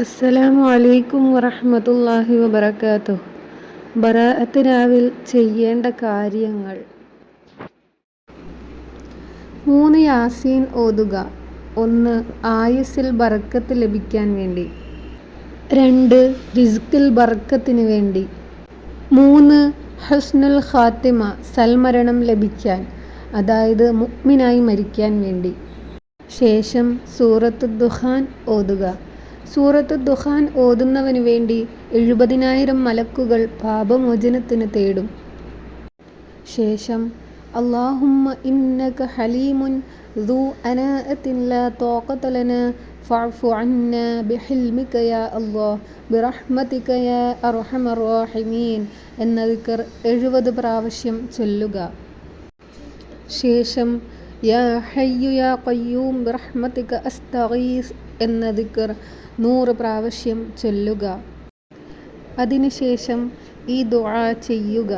അസ്സലാമു അലൈക്കും വറഹ്മത്തുള്ളാഹി വബറകാതുഹു. ബറാഅത്ത് രാവിൽ ചെയ്യേണ്ട കാര്യങ്ങൾ. 3 യാസീൻ ഓതുക. 1. ആയുസ്സിൽ ബറക്കത്ത് ലഭിക്കാൻ വേണ്ടി. 2. റിസ്കിൽ ബറക്കത്തിന് വേണ്ടി. 3. ഹുസ്നുൽ ഖാത്തിമ സൽമരണം ലഭിക്കാൻ, അതായത് മുഅ്മിനായി മരിക്കാൻ വേണ്ടി. ശേഷം സൂറത്തുദ് ദുഖാൻ ഓതുക. സൂറത്തുദ് ദുഖാൻ ഓതുന്നവനു വേണ്ടി 70,000 മലക്കുകൾ പാപമോചനത്തിന് തേടും. ശേഷം അല്ലാഹുമ്മ ഇന്നക ഹലീമുൻ ദൂ അനാഅത്തിൻ ലാ ത്വാഖത ലനാ ഫഅഫു അന്നാ ബിഹിൽമിക യാ അല്ലാഹ് ബിറഹ്മതിക യാ അർഹമർ റഹീമീൻ എന്ന ദിക്ർ 70 പ്രാവശ്യം ചൊല്ലുക. ശേഷം യാ ഹയ്യു യാ ഖയ്യൂം ബിറഹ്മതിക അസ്തഗീസ് എന്ന ദിക്ർ 100 പ്രാവശ്യം ചൊല്ലുക. അതിനുശേഷം ഈ ദുആ ചെയ്യുക: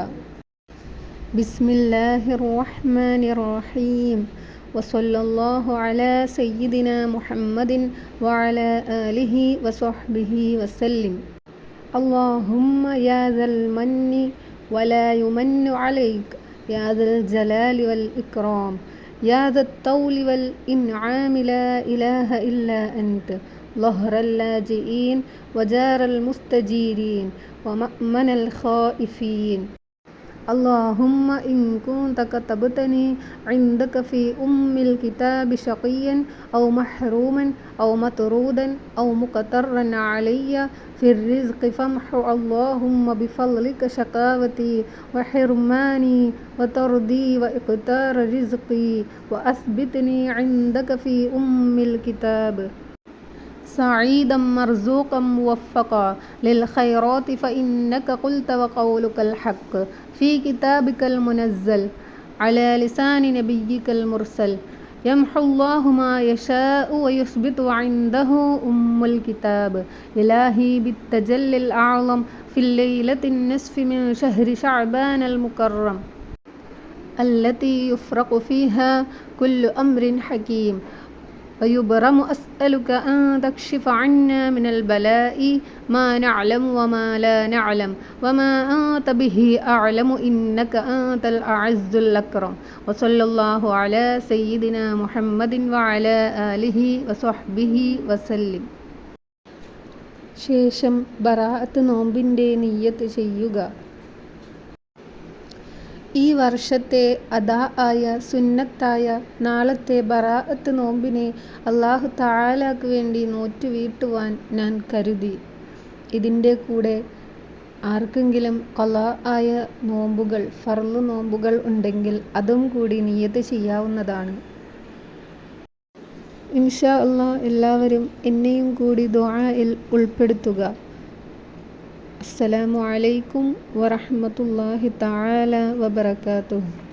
ബിസ്മില്ലാഹിർ റഹ്മാനിർ റഹീം വസല്ലല്ലാഹു അലാ സയ്യിദിനാ മുഹമ്മദിൻ വഅലാ ആലിഹി വസഹ്ബിഹി വസല്ലിം. അല്ലാഹുമ്മ യാ ദൽ മന്നി വലാ യുമന്നു അലൈക യാ ദൽ ജലാലി വൽ ഇക്റാം യാ ദൽ തൗലി വൽ ഇൻആമി ലാ ഇലാഹ ഇല്ലാ അൻത ളഹ്റ ലാജിഈൻ വജാറ മുസ്തജീരീൻ വമഅ്മന ഖായിഫീൻ. അല്ലാഹുമ്മ ഇൻ കുൻത കതബ്തനി ഇൻദക ഫീ ഉമ്മിൽ കിതാബി ശഖിയ്യൻ ഔ മഹ്റൂമൻ ഔ മത്റൂദൻ ഔ മുഖ്തറൻ അലയ്യ ഫിർ റിസ്ഖി ഫംഹു അല്ലാഹുമ്മ ബിഫളലിക ശഖാവതി വഹിർമാനി വതർദി വഇഖ്താറ റിസ്ഖി വഅസ്ബിത്നി ഇൻദക ഫീ ഉമ്മിൽ കിതാബ് സഈദൻ മർസൂഖൻ മുവഫഖൻ ലിൽ ഖൈറാത്തി ഫഇന്നക ഖുൽത വഖൗലുകൽ ഹഖ് ഫീ കിതാബികൽ മുനസ്സൽ അലാ ലിസാനി നബിയ്യികൽ മുർസൽ യംഹുല്ലാഹു മാ യശാഉ വയുസ്ബിതു ഇൻദഹു ഉമ്മുൽ കിതാബ് ഇലാഹി ബിത്തജല്ലിൽ അഅ്ളം ഫിൽ ലൈലത്തിൻ നിസ്ഫി മിൻ ശഹ്രി ശഅബാനൽ മുകറം അല്ലതി യുഫ്റഖു ഫീഹാ കുല്ലു അംറിൻ ഹകീം വയുബ്റമു അസ്അലുക അൻ തക്ഷിഫ അന്നാ മിനൽ ബലാഇ മാ നഅലമു വമാ ലാ നഅലം വമാ അൻത ബിഹി അഅലമു ഇന്നക അൻതൽ അഅസ്സുൽ അക്രം വസല്ലല്ലാഹു അലാ സയ്യിദിനാ മുഹമ്മദിൻ വഅലാ ആലിഹി വസഹ്ബിഹി വസല്ലിം. ശേഷം ബറാഅത്ത് നോമ്പിൻ്റെ നിയ്യത്ത് ചെയ്യുക. ഈ വർഷത്തെ അദാ ആയ സുന്നത്തായ നാളത്തെ ബറാഅത്ത് നോമ്പിനെ അല്ലാഹു തആലാക്ക് വേണ്ടി നോറ്റു വീട്ടുവാൻ ഞാൻ കരുതി. ഇതിൻ്റെ കൂടെ ആർക്കെങ്കിലും ഖളാ ആയ നോമ്പുകൾ, ഫർള് നോമ്പുകൾ ഉണ്ടെങ്കിൽ അതും കൂടി നിയ്യത്ത് ചെയ്യാവുന്നതാണ്. ഇൻഷാ അല്ലാഹ് എല്ലാവരും എന്നെയും കൂടി ദുആഇൽ ഉൾപ്പെടുത്തുക. അസ്സലാമു അലൈക്കും വറഹ്മത്തുള്ളാഹി തആല വബറകാതുഹു.